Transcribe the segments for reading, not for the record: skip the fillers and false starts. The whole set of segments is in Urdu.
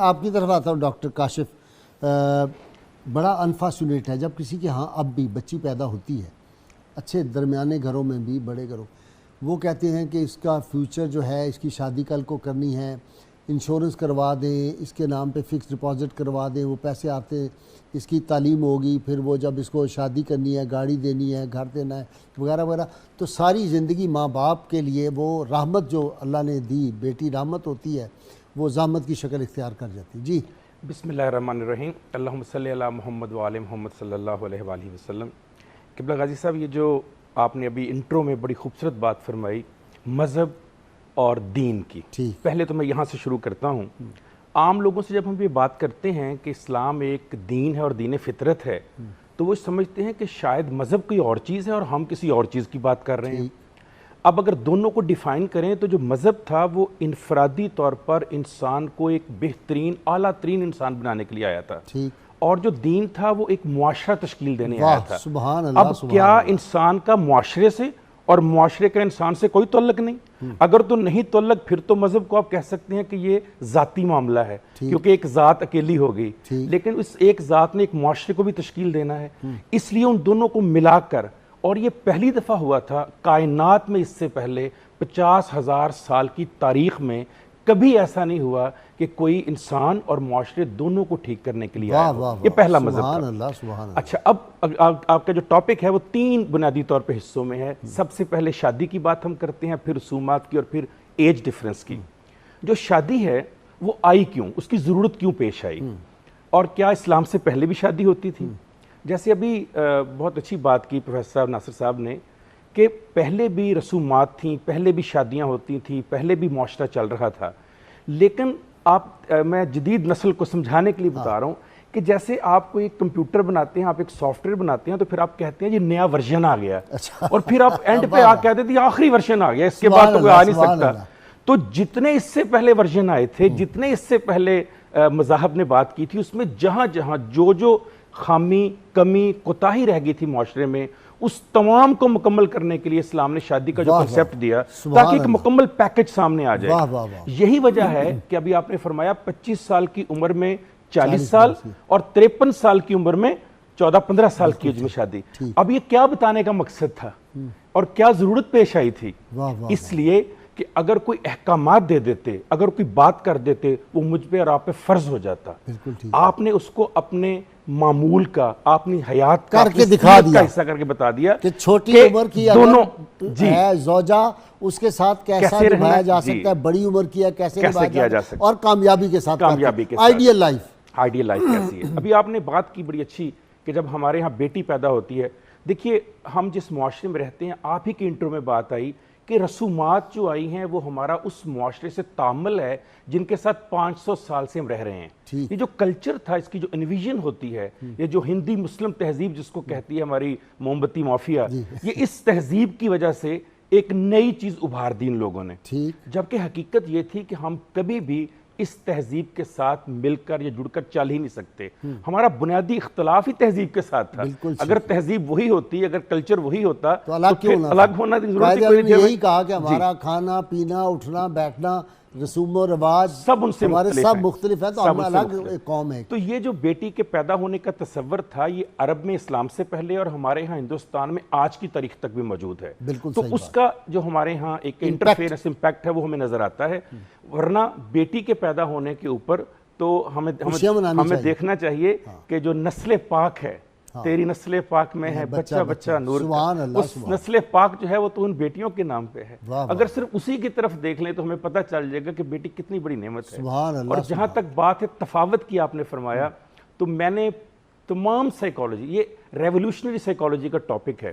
آپ کی طرف آتا ہوں ڈاکٹر کاشف، بڑا انفارچونیٹ ہے جب کسی کے ہاں اب بھی بچی پیدا ہوتی ہے، اچھے درمیانے گھروں میں بھی بڑے گھروں، وہ کہتے ہیں کہ اس کا فیوچر جو ہے، اس کی شادی کل کو کرنی ہے، انشورنس کروا دیں، اس کے نام پہ فکس ڈپازٹ کروا دیں، وہ پیسے آتے ہیں، اس کی تعلیم ہوگی، پھر وہ جب اس کو شادی کرنی ہے، گاڑی دینی ہے، گھر دینا ہے وغیرہ وغیرہ، تو ساری زندگی ماں باپ کے لیے وہ رحمت جو اللہ نے دی، بیٹی رحمت ہوتی ہے، وہ زحمت کی شکل اختیار کر جاتی. جی بسم اللہ الرحمن الرحیم. اللہم صلی علی محمد وآل محمد صلی اللہ علیہ وآلہ وسلم. قبلہ غازی صاحب، یہ جو آپ نے ابھی انٹرو میں بڑی خوبصورت بات فرمائی مذہب اور دین کی، پہلے تو میں یہاں سے شروع کرتا ہوں. عام لوگوں سے جب ہم یہ بات کرتے ہیں کہ اسلام ایک دین ہے اور دین فطرت ہے، تو وہ سمجھتے ہیں کہ شاید مذہب کوئی اور چیز ہے اور ہم کسی اور چیز کی بات کر رہے ہیں. اب اگر دونوں کو ڈیفائن کریں تو جو مذہب تھا وہ انفرادی طور پر انسان کو ایک بہترین اعلیٰ ترین انسان بنانے کے لیے آیا تھا، اور جو دین تھا وہ ایک معاشرہ تشکیل دینے آیا تھا. اب کیا انسان کا معاشرے سے اور معاشرے کا انسان سے کوئی تعلق نہیں؟ اگر تو نہیں تعلق، پھر تو مذہب کو آپ کہہ سکتے ہیں کہ یہ ذاتی معاملہ ہے، کیونکہ ایک ذات اکیلی ہو گئی، لیکن اس ایک ذات نے ایک معاشرے کو بھی تشکیل دینا ہے. اس لیے ان دونوں کو ملا کر، اور یہ پہلی دفعہ ہوا تھا کائنات میں، اس سے پہلے 50,000 سال کی تاریخ میں کبھی ایسا نہیں ہوا کہ کوئی انسان اور معاشرے دونوں کو ٹھیک کرنے کے لیے آیا ہو. یہ پہلا مذہب تھا. اچھا، اب آپ کا جو ٹاپک ہے وہ 3 بنیادی طور پہ حصوں میں ہے. سب سے پہلے شادی کی بات ہم کرتے ہیں، پھر رسومات کی، اور پھر ایج ڈیفرنس کی. جو شادی ہے وہ آئی کیوں، اس کی ضرورت کیوں پیش آئی، اور کیا اسلام سے پہلے بھی شادی ہوتی تھی؟ جیسے ابھی بہت اچھی بات کی پروفیسر صاحب ناصر صاحب نے کہ پہلے بھی رسومات تھیں، پہلے بھی شادیاں ہوتی تھیں، پہلے بھی معاشرہ چل رہا تھا. لیکن میں جدید نسل کو سمجھانے کے لیے بتا رہا ہوں کہ جیسے آپ کوئی کمپیوٹر بناتے ہیں، آپ ایک سافٹ ویئر بناتے ہیں، تو پھر آپ کہتے ہیں یہ نیا ورژن آ گیا، اور پھر آپ اینڈ پہ کہتے تھے آخری ورژن آ گیا، اس کے بعد تو کوئی آ نہیں سکتا. تو جتنے اس سے پہلے ورژن آئے تھے، جتنے اس سے پہلے مذاہب نے بات کی تھی، اس میں جہاں جہاں جو خامی، کمی، کوتاہی رہ گئی تھی معاشرے میں، اس تمام کو مکمل کرنے کے لیے اسلام نے شادی کا جو کنسیپٹ دیا تاکہ ایک مکمل پیکج سامنے آ جائے. یہی وجہ ہے کہ ابھی آپ نے فرمایا 25 سال کی عمر میں 40 سال اور 53 سال کی عمر میں 14-15 سال کی ایج میں شادی. اب یہ کیا بتانے کا مقصد تھا اور کیا ضرورت پیش آئی تھی؟ اس لیے کہ اگر کوئی احکامات دے دیتے، اگر کوئی بات کر دیتے، وہ مجھ پہ اور آپ پہ فرض ہو جاتا. آپ نے اس کو اپنے معمول کا، اپنی حیات کا، کر کے دکھا دیا، حصہ کر کے بتا دیا کہ چھوٹی عمر کی دونوں ہے زوجہ، اس کے ساتھ کیسا نبھایا جا سکتا ہے، بڑی عمر کی ہے کیسے نبھایا جا سکتا ہے، اور کامیابی کے ساتھ آئیڈیل لائف کیسی ہے. ابھی آپ نے بات کی بڑی اچھی کہ جب ہمارے ہاں بیٹی پیدا ہوتی ہے، دیکھیے ہم جس معاشرے میں رہتے ہیں، آپ ہی کی انٹرو میں بات آئی کہ رسومات جو آئی ہیں وہ ہمارا اس معاشرے سے تعامل ہے جن کے ساتھ 500 سال سے ہم رہ رہے ہیں. یہ جو کلچر تھا، اس کی جو انویژن ہوتی ہے، یہ جو ہندی مسلم تہذیب جس کو کہتی ہے ہماری موم بتی مافیا، یہ اس تہذیب کی وجہ سے ایک نئی چیز ابھار دی ان لوگوں نے. جبکہ حقیقت یہ تھی کہ ہم کبھی بھی اس تہذیب کے ساتھ مل کر یا جڑ کر چل ہی نہیں سکتے. ہمارا بنیادی اختلاف ہی تہذیب کے ساتھ تھا. اگر تہذیب وہی ہوتی، اگر کلچر وہی ہوتا تو الگ ہونا کی ضرورت کوئی نہیں. یہی کہا کہ ہمارا کھانا پینا، اٹھنا بیٹھنا، رسوم و رواج سب ان سے ہمارے سب مختلف ہیں، تو ہم الگ قوم ہے. تو یہ جو بیٹی کے پیدا ہونے کا تصور تھا، یہ عرب میں اسلام سے پہلے اور ہمارے ہاں ہندوستان میں آج کی تاریخ تک بھی موجود ہے. تو اس کا جو ہمارے ہاں ایک انٹرفیئرنس امپیکٹ ہے وہ ہمیں نظر آتا ہے. ورنہ بیٹی کے پیدا ہونے کے اوپر تو ہمیں دیکھنا چاہیے کہ جو نسل پاک ہے، تیری نسل پاک میں ہے بچہ بچہ نور کا، اس نسل پاک جو ہے وہ تو ان بیٹیوں کے نام پہ ہے. اگر صرف اسی کی طرف دیکھ لیں تو ہمیں پتہ چل جائے گا کہ بیٹی کتنی بڑی نعمت ہے. اور جہاں تک بات ہے تفاوت کی، آپ نے فرمایا، تو میں نے تمام سائیکالوجی، یہ ریولوشنری سائیکالوجی کا ٹاپک ہے،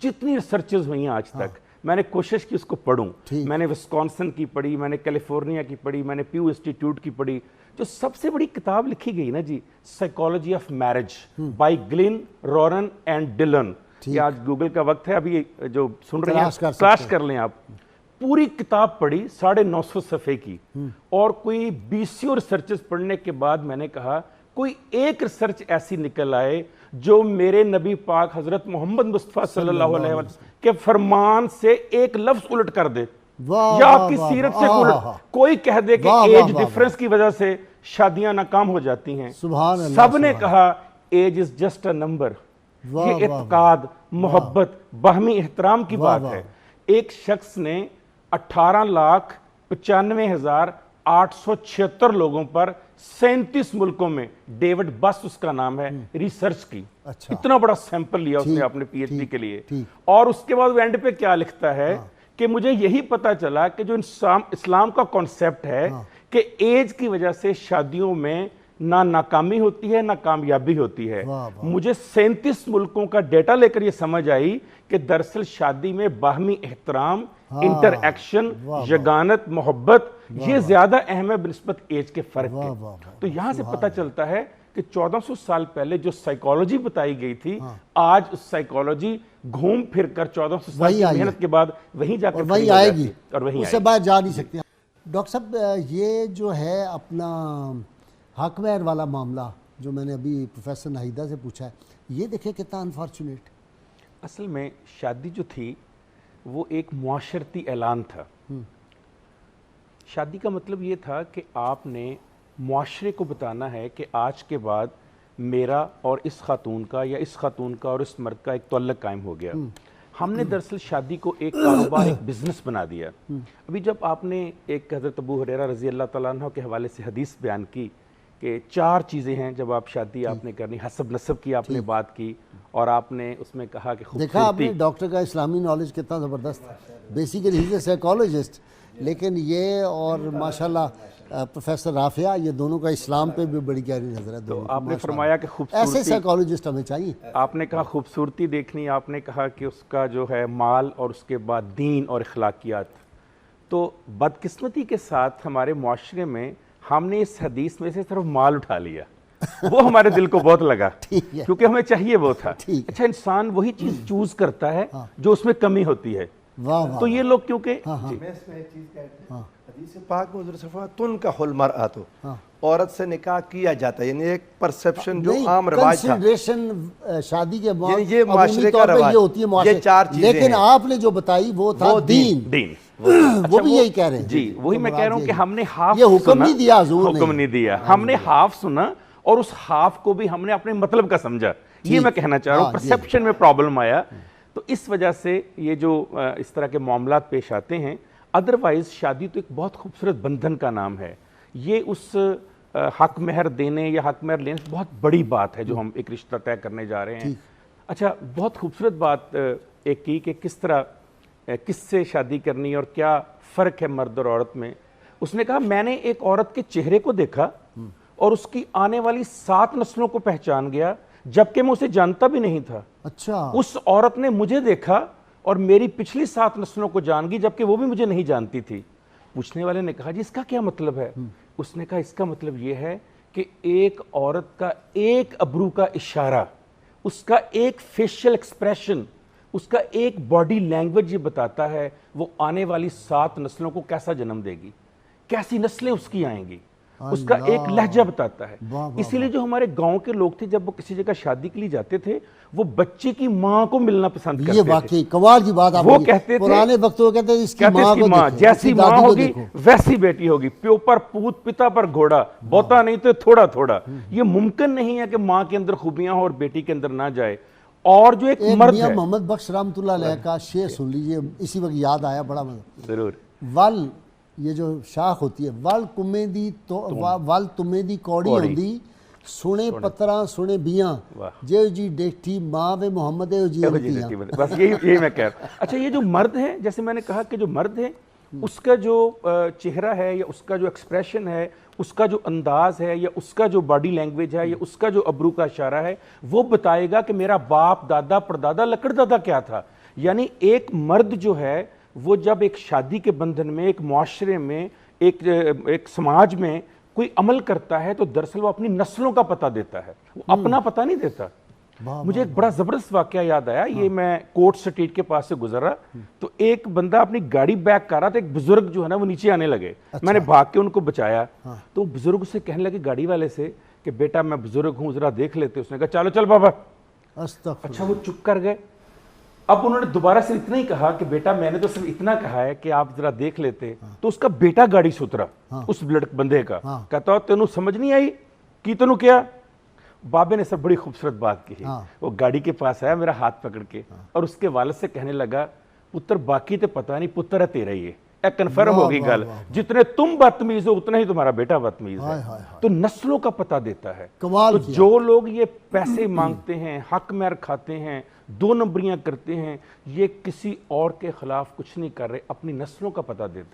جتنی ریسرچز ہوئی ہیں آج تک، میں نے کوشش کی اس کو پڑھوں. میں نے وسکونسن کی پڑھی، میں نے کیلیفورنیا کی پڑھی، میں نے پیو انسٹیٹیوٹ کی پڑھی. جو سب سے بڑی کتاب لکھی گئی نا جی، سائیکالوجی آف میرج بائی گلین رورن اینڈ ڈلن. یہ آج گوگل کا وقت ہے، ابھی جو سن رہے ہیں تلاش کر لیں آپ. پوری کتاب پڑھی 950 صفحے کی، اور کوئی 20 ریسرچز پڑھنے کے بعد میں نے کہا کوئی ایک ریسرچ ایسی نکل آئے جو میرے نبی پاک حضرت محمد مصطفیٰ صلی اللہ علیہ وسلم کے فرمان سے ایک لفظ الٹ کر دے، یا آپ کی سیرت سے الٹ کوئی کہہ دے کہ ایج ڈیفرنس کی وجہ سے شادیاں ناکام ہو جاتی ہیں. سبحان اللہ, سب نے کہا age is just a number. یہ اعتقاد, محبت, باہمی احترام کی بات ہے. ایک شخص نے 18,95,876 لوگوں پر 37 ملکوں میں, ڈیوڈ بس اس کا نام ہے, ریسرچ کی. اتنا بڑا سیمپل لیا اس نے اپنے پی ایچ ڈی کے لیے. اور اس کے بعد وہ اینڈ پہ کیا لکھتا ہے کہ مجھے یہی پتا چلا کہ جو اسلام کا کانسیپٹ ہے کہ ایج کی وجہ سے شادیوں میں نہ ناکامی ہوتی ہے نہ کامیابی ہوتی ہے. مجھے 37 ملکوں کا ڈیٹا لے کر یہ سمجھ آئی کہ دراصل شادی میں باہمی احترام, انٹر ایکشن, یگانت, محبت, یہ زیادہ اہم ہے بنسبت ایج کے فرق کے. تو یہاں سے پتہ چلتا ہے کہ 1400 سال پہلے جو سائیکالوجی بتائی گئی تھی, آج اس سائیکالوجی گھوم پھر کر 1400 سال کی محنت کے بعد وہیں جا کر وہیں آئے گی اور وہیں اس سے باہر جا نہیں سکتے. ڈاکٹر صاحب, یہ جو ہے اپنا حق مہر والا معاملہ جو میں نے ابھی پروفیسر ناہیدہ سے پوچھا ہے, یہ دیکھیں کتنا انفارچونیٹ. اصل میں شادی جو تھی وہ ایک معاشرتی اعلان تھا. شادی کا مطلب یہ تھا کہ آپ نے معاشرے کو بتانا ہے کہ آج کے بعد میرا اور اس خاتون کا یا اس خاتون کا اور اس مرد کا ایک تعلق قائم ہو گیا. ہم نے دراصل شادی کو ایک کاروبار, ایک بزنس بنا دیا. ابھی جب آپ نے ایک حضرت ابو ہریرہ رضی اللہ تعالیٰ عنہ کے حوالے سے حدیث بیان کی کہ 4 چیزیں ہیں جب آپ شادی آپ نے کرنی, حسب نسب کی آپ نے بات کی, اور آپ نے اس میں کہا کہ دیکھا آپ نے ڈاکٹر کا اسلامی نالج کتنا زبردست ہے. Basically he is a psychologist, لیکن یہ اور ماشاءاللہ پروفیسر رافعہ, یہ دونوں کا اسلام پہ بھی بڑی گہری نظر ہے. تو آپ نے فرمایا کہ خوبصورتی, ایسے سائیکالوجسٹ ہمیں چاہیے. آپ نے کہا خوبصورتی دیکھنی, آپ نے کہا کہ اس کا جو ہے مال اور اس کے بعد دین اور اخلاقیات. تو بدقسمتی کے ساتھ ہمارے معاشرے میں ہم نے اس حدیث میں سے صرف مال اٹھا لیا. وہ ہمارے دل کو بہت لگا کیونکہ ہمیں چاہیے وہ تھا. اچھا, انسان وہی چیز چوز کرتا ہے جو اس میں کمی ہوتی ہے. تو یہ لوگ کیونکہ میں اس میں ایک چیز کہتے ہیں, حدیث پاک میں حضور صلی اللہ علیہ وسلم تنکح المرأۃ, عورت سے نکاح کیا جاتا ہے. یعنی ایک پرسپشن جو عام رواج تھا, کنسیڈریشن شادی کے بعد یہ معاشرے کا رواج, یہ 4 چیزیں. لیکن آپ نے جو بتائی وہ تھا دین. وہ بھی یہی کہہ رہے ہیں. جی وہی میں کہہ رہا ہوں کہ ہم نے ہاف یہ حکم نہیں دیا, حضور نے حکم نہیں دیا, ہم نے ہاف سنا اور اس ہاف کو بھی ہم نے اپنے مطلب کا سمجھا. یہ میں کہنا چاہ رہا ہوں, پرسیپشن میں پرابلم آیا. تو اس وجہ سے یہ جو اس طرح کے معاملات پیش آتے ہیں. ادروائز شادی تو ایک بہت خوبصورت بندھن کا نام ہے. یہ اس حق مہر دینے یا حق مہر لینے سے بہت بڑی بات ہے جو ہم ایک رشتہ طے کرنے جا رہے ہیں. اچھا, بہت خوبصورت بات ایک کی کہ کس طرح کس سے شادی کرنی اور کیا فرق ہے مرد اور عورت میں. اس نے کہا میں نے ایک عورت کے چہرے کو دیکھا اور اس کی آنے والی 7 نسلوں کو پہچان گیا جبکہ میں اسے جانتا بھی نہیں تھا. اچھا, اس عورت نے مجھے دیکھا اور میری پچھلی 7 نسلوں کو جان گئی جبکہ وہ بھی مجھے نہیں جانتی تھی. پوچھنے والے نے کہا جی اس کا کیا مطلب ہے؟ اس نے کہا اس کا مطلب یہ ہے کہ ایک عورت کا ایک ابرو کا اشارہ, اس کا ایک فیشل ایکسپریشن, اس کا ایک باڈی لینگویج یہ بتاتا ہے وہ آنے والی 7 نسلوں کو کیسا جنم دے گی, کیسی نسلیں اس کی آئیں گی. اس کا ایک لہجہ بتاتا ہے. اسی لیے جو ہمارے گاؤں کے لوگ تھے جب وہ کسی جگہ شادی کے لیے جاتے تھے وہ بچے کی ماں کو ملنا پسند کرتے تھے. یہ واقعی کمال کی بات. وہ کہتے تھے پرانے وقت وہ کہتے تھے اس کی ماں جیسی ماں ہوگی ویسی بیٹی ہوگی, پیو پر پوت پتا پر گھوڑا, بہتا نہیں تو تھوڑا تھوڑا. یہ ممکن نہیں ہے کہ ماں کے اندر خوبیاں ہوں اور بیٹی کے اندر نہ جائے. اور جو ایک مرد ہے, محمد بخش رحمۃ اللہ علیہ کا شعر سن لیجئے, اسی وقت یاد آیا, بڑا مزہ. ضرور. ول, یہ جو شاخ ہوتی ہے, ول تمہیں دی کوڑی ہوندی, سنے پتراں سنے بیاں, جے جی دیکھتی ماں و محمد جی ہوتیاں. بس یہی میں کہہ رہا ہوں. اچھا, یہ جو مرد ہے, جیسے میں نے کہا کہ جو مرد ہے اس کا جو چہرہ ہے یا اس کا جو ایکسپریشن ہے, اس کا جو انداز ہے یا اس کا جو باڈی لینگویج ہے یا اس کا جو ابرو کا اشارہ ہے, وہ بتائے گا کہ میرا باپ دادا پردادا لکڑ دادا کیا تھا. یعنی ایک مرد جو ہے وہ جب ایک شادی کے بندھن میں, ایک معاشرے میں, ایک سماج میں کوئی عمل کرتا ہے تو دراصل وہ اپنی نسلوں کا پتہ دیتا ہے, وہ اپنا پتہ نہیں دیتا. مجھے ایک بڑا زبردست واقعہ یاد آیا. یہ میں کوٹ سٹریٹ کے پاس سے گزرا تو ایک بندہ اپنی گاڑی بیک کر رہا تھا, ایک بزرگ جو ہے نا وہ نیچے آنے لگے. میں نے بھاگ کے ان کو بچایا تو بزرگ سے کہنے لگے گاڑی والے سے کہ بیٹا میں بزرگ ہوں ذرا دیکھ لیتے. اس نے کہا چلو چل بابا. اچھا, وہ چپ کر گئے. اب انہوں نے دوبارہ صرف اتنا ہی کہا کہ بیٹا میں نے تو صرف اتنا کہا ہے کہ آپ ذرا دیکھ لیتے. تو اس کا بیٹا گاڑی سے اترا, اس بندے کا, کہتا تینوں سمجھ نہیں آئی کی تینوں کیا. بابے نے سب بڑی خوبصورت بات کی. وہ گاڑی کے پاس آیا میرا ہاتھ پکڑ کے اور اس کے والد سے کہنے لگا پتر باقی تو پتہ نہیں, پتر ہے تیرا ہی ہے, کنفرم ہو گئی گل, جتنے تم بدتمیز ہو اتنا ہی تمہارا بیٹا بدتمیز ہے. تو نسلوں کا پتہ دیتا ہے. تو جو لوگ یہ پیسے مانگتے ہیں, حق مہر کھاتے ہیں, 2 نمبریاں کرتے ہیں, یہ کسی اور کے خلاف کچھ نہیں کر رہے, اپنی نسلوں کا پتہ دیتے ہیں.